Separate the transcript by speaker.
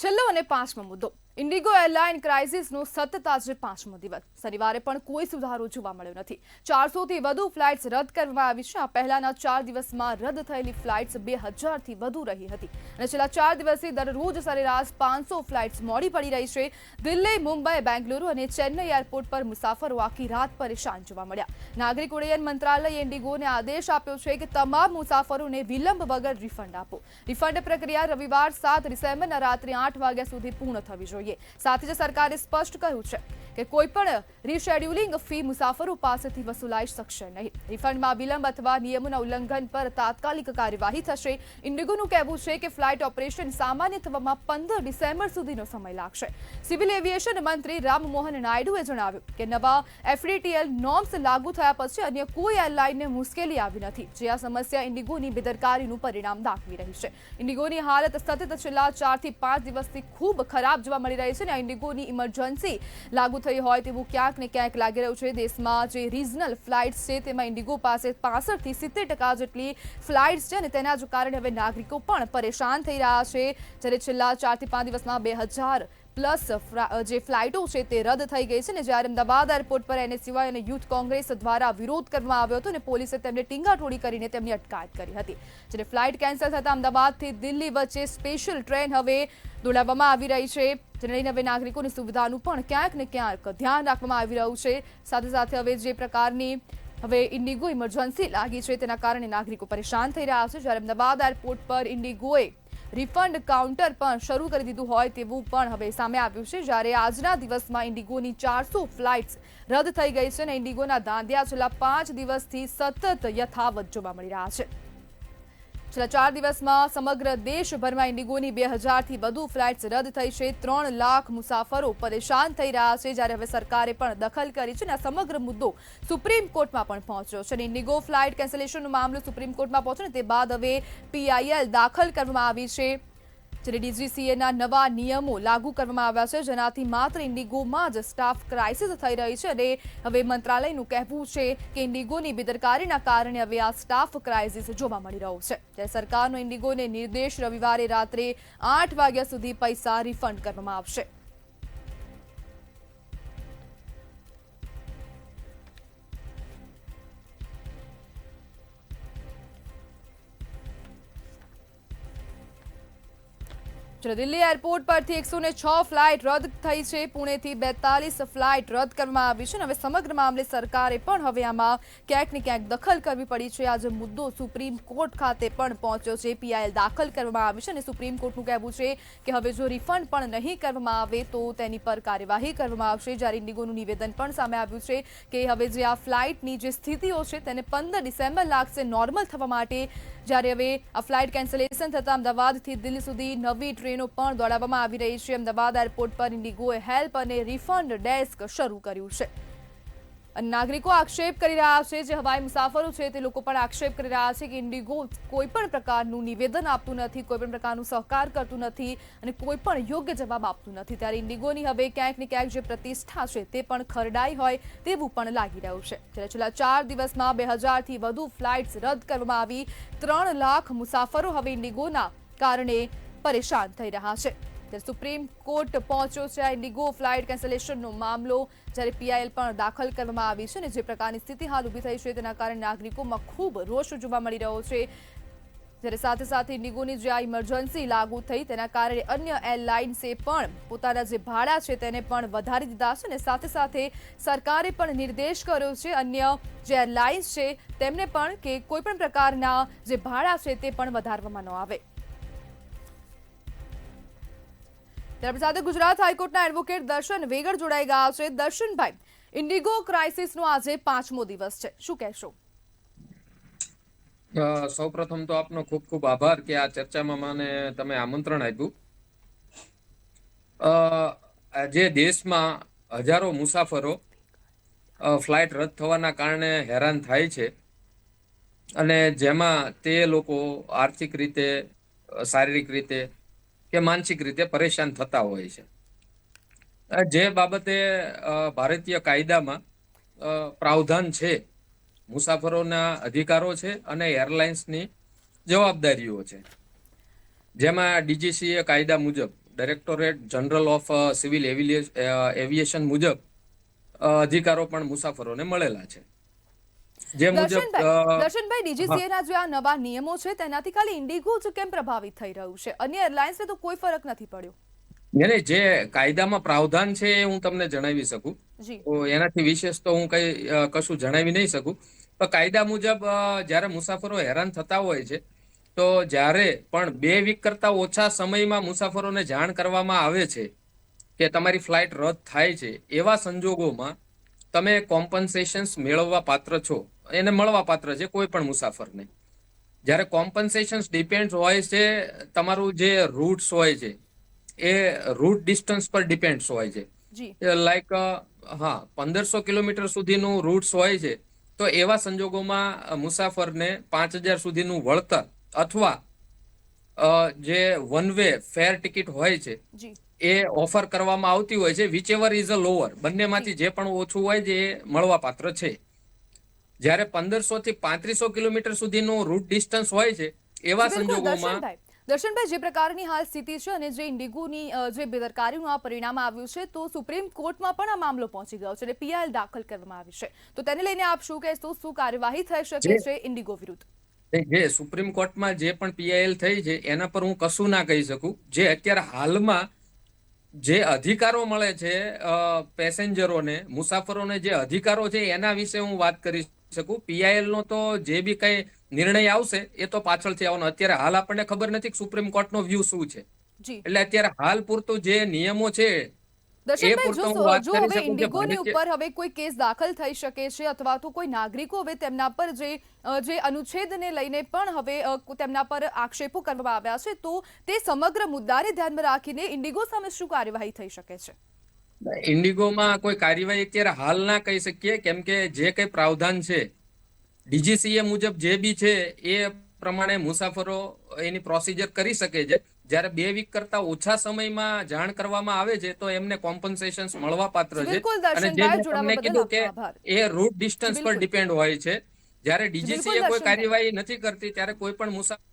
Speaker 1: છેલ્લો અને પાંચમો મુદ્દો ઇન્ડિગો એરલાઇન ક્રાઇસિસનો સતત આજે પાંચમો દિવસ શનિવારે પણ કોઈ સુધારો જોવા મળ્યો નથી 400 થી વધુ ફ્લાઇટ્સ રદ કરવામાં આવી છે આ પહેલાના 4 દિવસમાં રદ થયેલી ફ્લાઇટ્સ 2000 થી વધુ રહી હતી અને છેલ્લા 4 દિવસથી દરરોજ સરેરાશ 500 ફ્લાઇટ્સ મોડી પડી રહી છે દિલ્હી મુંબઈ બેંગલુરુ અને ચેન્નઈ એરપોર્ટ પર મુસાફરો આખી રાત પરેશાન જોવા મળ્યા નાગરિક ઉડ્ડયન મંત્રાલયે ઇન્ડિગોને આદેશ આપ્યો છે કે તમામ મુસાફરોને વિલંબ વગર રિફંડ આપો રિફંડ પ્રક્રિયા રવિવાર 7 ડિસેમ્બરના રાત્રે 8 વાગ્યા સુધી પૂર્ણ થવી જોઈએ સાથે જ સરકારે સ્પષ્ટ કહ્યું છે કે કોઈ પણ રીશેડ્યુલિંગ ફી મુસાફરો પાસેથી વસૂલાઈ શકશે નહીં રિફંડમાં વિલંબ અથવા નિયમોના ઉલ્લંઘન પર તાત્કાલિક કાર્યવાહી થશે ઇન્ડિગોનું કહેવું છે કે ફ્લાઇટ ઓપરેશન સામાન્ય થવામાં 15 ડિસેમ્બર સુધીનો સમય લાગશે સિવિલ એવિએશન મંત્રી રામમોહન નાયડુએ જણાવ્યું કે નવા એફડીટીએલ નોર્મ્સ લાગુ થયા પછી અન્ય કોઈ એરલાઇનને મુશ્કેલી આવી નથી જે આ સમસ્યા ઇન્ડિગોની બેદરકારીનું પરિણામ દાખવી રહી છે ઇન્ડિગોની હાલત સતત છેલ્લા 4 થી 5 દિવસથી ખૂબ ખરાબ જોવા મળી રહી છે અને ઇન્ડિગોની ઇમરજન્સી લાગુ થઈ હોય તેવું ક્યાંક ને ક્યાંક લાગી રહ્યું છે દેશમાં જે રિજનલ ફ્લાઇટ્સ છે તેમાં ઇન્ડિગો પાસે 65 થી 70% જેટલી ફ્લાઇટ્સ છે અને તેના જ કારણે હવે નાગરિકો પણ પરેશાન થઈ રહ્યા છે જ્યારે છેલ્લા 4 થી 5 દિવસમાં 2000 પ્લસ જે ફ્લાઇટો છે તે રદ થઈ ગઈ છે ને જ્યારે અમદાવાદ એરપોર્ટ પર એનએસયુઆઈ અને યુથ કોંગ્રેસ દ્વારા વિરોધ કરવામાં આવ્યો હતો અને પોલીસે તેમને ટીંગાટોળી કરીને તેમની અટકાયત કરી હતી જ્યારે ફ્લાઇટ કેન્સલ થતા અમદાવાદથી દિલ્હી વચ્ચે સ્પેશિયલ ટ્રેન હવે દોડાવવામાં આવી રહી છે જેને લઈને હવે નાગરિકોની સુવિધાનું પણ ક્યાંક ને ક્યાંક ધ્યાન રાખવામાં આવી રહ્યું છે સાથે સાથે હવે જે પ્રકારની હવે ઇન્ડિગો ઇમરજન્સી લાગી છે તેના કારણે નાગરિકો પરેશાન થઈ રહ્યા છે જ્યારે અમદાવાદ એરપોર્ટ પર ઇન્ડિગોએ રિફંડ કાઉન્ટર પણ શરૂ કરી દીધું હોય તેવું પણ હવે સામે આવ્યું છે જ્યારે આજના દિવસમાં ઇન્ડિગોની 400 ફ્લાઇટ્સ રદ થઈ ગઈ છે અને ઇન્ડિગોના ધાંધિયા છેલ્લા 5 દિવસથી સતત યથાવત જોવા મળી રહ્યા છે છેલ્લા 4 દિવસમાં સમગ્ર દેશભરમાં ઇન્ડિગોની 2000 થી વધુ ફ્લાઇટ્સ રદ થઈ છે 3 લાખ મુસાફરો પરેશાન થઈ રહ્યા છે જ્યારે હવે સરકારે પણ દખલ કરી છે અને આ સમગ્ર મુદ્દો સુપ્રીમ કોર્ટમાં પણ પહોંચ્યો છે અને ઇન્ડિગો ફ્લાઇટ કેન્સલેશનનો મામલો સુપ્રીમ કોર્ટમાં પહોંચ્યો ને તે બાદ હવે પીઆઈએલ દાખલ કરવામાં આવી છે જ્યારે ડીજીસીએના નવા નિયમો લાગુ કરવામાં આવ્યા છે જેનાથી માત્ર ઇન્ડિગોમાં જ સ્ટાફ ક્રાઇસિસ થઈ રહી છે અને હવે મંત્રાલયનું કહેવું છે કે ઇન્ડિગોની બેદરકારીના કારણે હવે આ સ્ટાફ ક્રાઇસિસ જોવા મળી રહ્યો છે ત્યારે સરકારનો ઇન્ડિગોને નિર્દેશ રવિવારે રાત્રે 8 વાગ્યા સુધી પૈસા રિફંડ કરવામાં આવશે દિલ્હી એરપોર્ટ પરથી 106 ફ્લાઇટ રદ થઈ છે પુણેથી 42 ફ્લાઇટ રદ કરવામાં આવી છે અને હવે સમગ્ર મામલે સરકારે પણ હવે આમાં ક્યાંક ને ક્યાંક દખલ કરવી પડી છે આજે મુદ્દો સુપ્રીમ કોર્ટ ખાતે પણ પહોંચ્યો છે પીઆઈએલ દાખલ કરવામાં આવી છે અને સુપ્રીમ કોર્ટનું કહેવું છે કે હવે જો રિફંડ પણ નહીં કરવામાં આવે તો તેની પર કાર્યવાહી કરવામાં આવશે જ્યારે ઇન્ડિગોનું નિવેદન પણ સામે આવ્યું છે કે હવે જે આ ફ્લાઇટની જે સ્થિતિઓ છે તેને 15 ડિસેમ્બર લાગશે નોર્મલ થવા માટે જ્યારે હવે આ ફ્લાઇટ કેન્સલેશન થતા અમદાવાદથી દિલ્હી સુધી નવી ટ્રેનો પણ દોડાવવામાં આવી રહી છે અમદાવાદ એરપોર્ટ પર ઇન્ડિગોએ હેલ્પ અને રિફંડ ડેસ્ક શરૂ કર્યું છે અને નાગરિકો આક્ષેપ કરી રહ્યા છે જે હવાઈ મુસાફરો છે તે લોકો પણ આક્ષેપ કરી રહ્યા છે કે ઇન્ડિગો કોઈ પણ પ્રકારનું નિવેદન આપતું નથી કોઈ પણ પ્રકારનું સહકાર કરતું નથી અને કોઈ પણ યોગ્ય જવાબ આપતું નથી ત્યારે ઇન્ડિગોની હવે ક્યાંક ને ક્યાંક જે પ્રતિષ્ઠા છે તે પણ ખરડાઈ હોય તેવું પણ લાગી રહ્યું છે જ્યારે છેલ્લા 4 દિવસમાં 2000 થી વધુ ફ્લાઇટ્સ રદ કરવામાં આવી 3 લાખ મુસાફરો હવે ઇન્ડિગોના કારણે પરેશાન થઈ રહ્યા છે ત્યારે સુપ્રીમ કોર્ટ પહોંચ્યો છે ઇન્ડિગો ફ્લાઇટ કેન્સલેશનનો મામલો જ્યારે પીઆઈએલ પણ દાખલ કરવામાં આવી છે અને જે પ્રકારની સ્થિતિ હાલ ઊભી થઈ છે તેના કારણે નાગરિકોમાં ખૂબ રોષ જોવા મળી રહ્યો છે જ્યારે સાથે સાથે ઇન્ડિગોની જે આ ઇમરજન્સી લાગુ થઈ તેના કારણે અન્ય એરલાઇન્સે પણ પોતાના જે ભાડા છે તેને પણ વધારી દીધા છે અને સાથે સાથે સરકારે પણ નિર્દેશ કર્યો છે અન્ય જે એરલાઇન્સ છે તેમને પણ કે કોઈ પણ પ્રકારના જે ભાડા છે તે પણ વધારવામાં ન આવે ત્યારે સાથે ગુજરાત હાઈકોર્ટના એડવોકેટ દર્શન વેગડ જોડાઈ ગયા છે દર્શનભાઈ ઇન્ડિગો ક્રાઇસિસનો આજે 5મો દિવસ છે શું કહેશો
Speaker 2: સૌપ્રથમ તો આપનો ખૂબ ખૂબ આભાર કે આ ચર્ચામાં મને તમે આમંત્રણ આપ્યું જે દેશમાં હજારો મુસાફરો ફ્લાઇટ રદ થવાના કારણે હેરાન થાય છે અને જેમાં તે લોકો આર્થિક રીતે શારીરિક રીતે કે માનસિક રીતે પરેશાન થતા હોય છે જે બાબતે ભારતીય કાયદામાં પ્રાવધાન છે મુસાફરોના અધિકારો છે અને એરલાઇન્સની જવાબદારીઓ છે જેમાં ડીજીસીએ કાયદા મુજબ directorate general of civil aviation મુજબ અધિકારો પણ મુસાફરોને મળેલા છે. જે મુજબ
Speaker 1: દર્શનભાઈ, DGCA ના જે આ નવા નિયમો છે તેનાથી ખાલી ઇન્ડિગો જ કેમ પ્રભાવિત થઈ રહ્યું છે? અન્ય એરલાઇન્સને તો કોઈ ફરક નથી પડ્યો.
Speaker 2: એને જે કાયદામાં પ્રાવધાન છે એ હું તમને જણાવી શકું.
Speaker 1: જી,
Speaker 2: તો એનાથી વિશેષ તો હું કશું જણાવી નહીં શકું. પણ કાયદા મુજબ જ્યારે મુસાફરો હેરાન થતા હોય છે તો જ્યારે પણ 2 વીક કરતા ઓછા સમયમાં મુસાફરોને જાણ કરવામાં આવે છે કે તમારી ફ્લાઇટ રદ થાય છે, એવા સંજોગોમાં તમે કોમ્પન્સેશન્સ મેળવવા પાત્ર છો, એને મળવા પાત્ર છે કોઈ પણ મુસાફરને. જ્યારે કોમ્પન્સેશન્સ ડિપેન્ડ હોય છે, તમારું જે રૂટ્સ હોય છે એ રૂટ ડિસ્ટન્સ પર ડિપેન્ડ હોય છે.
Speaker 1: જી,
Speaker 2: લાઈક 1500 કિલોમીટર સુધીનું રૂટ્સ હોય છે તો એવા સંજોગોમાં મુસાફરને 5000 સુધીનું વળતર અથવા જે વન વે ફેર ટિકિટ હોય છે
Speaker 1: જી,
Speaker 2: એ ઓફર કરવામાં આવતી હોય છે. Which ever is a lower, બંનેમાંથી જે પણ ઓછું હોય છે એ મળવા પાત્ર છે. જ્યારે 1500 થી 3500 કિલોમીટર સુધીનું રૂટ ડિસ્ટન્સ હોય છે એવા
Speaker 1: બિલકુલ
Speaker 2: સંજોગોમાં
Speaker 1: દર્શનભાઈ, જે પ્રકારની હાલ સ્થિતિ છે અને જે ઇન્ડિગોની જે બેદરકારીનું આ પરિણામ આવ્યું છે, તો સુપ્રીમ કોર્ટમાં પણ આ મામલો પહોંચી ગયો છે અને PIL દાખલ કરવામાં આવી છે. તો તેને લઈને આપ શું કહેશો? શું કાર્યવાહી થઈ શકે છે ઇન્ડિગો વિરુદ્ધ?
Speaker 2: જે સુપ્રીમ કોર્ટમાં જે પણ PIL થઈ છે એના પર હું કશું ના કહી શકું. જે અત્યારે હાલમાં જે અધિકારો મળે છે પેસેન્જરોને, મુસાફરોને જે અધિકારો છે એના વિશે હું વાત કરી શકું. PIL નો તો જે બી કઈ નિર્ણય આવશે એ તો પાછળથી આવવાનો. અત્યારે હાલ આપણને ખબર નથી કે સુપ્રીમ કોર્ટનો વ્યૂ શું છે. એટલે અત્યારે હાલ પૂરતું જે નિયમો છે
Speaker 1: દર્શનભાઈ, જો હવે ઇન્ડિગોની ઉપર હવે કોઈ કેસ દાખલ થઈ શકે છે અથવા તો કોઈ નાગરિકો હવે તેમના પર જે અનુચ્છેદને લઈને પણ હવે તેમના પર આક્ષેપો કરવામાં આવ્યા છે, તો તે સમગ્ર મુદ્દાને ધ્યાનમાં રાખીને ઇન્ડિગો સામે શું કાર્યવાહી થઈ શકે છે?
Speaker 2: ઇન્ડિગોમાં કોઈ કાર્યવાહી અત્યારે હાલ ના કહી શકીએ, કેમ કે જે કઈ પ્રાવધાન છે DGCA મુજબ જે બી છે એ પ્રમાણે મુસાફરો એની પ્રોસિજર કરી શકે છે. જ્યારે 2 વીક કરતા ઓછા સમયમાં જાણ કરવામાં આવે છે તો એમને કોમ્પન્સેશન્સ મળવા પાત્ર છે. અને જે મેં તમને કીધું કે એ રૂટ ડિસ્ટન્સ પર ડિપેન્ડ હોય છે. જ્યારે DGCA કોઈ કાર્યવાહી નથી કરતી ત્યારે કોઈ પણ મુસાફર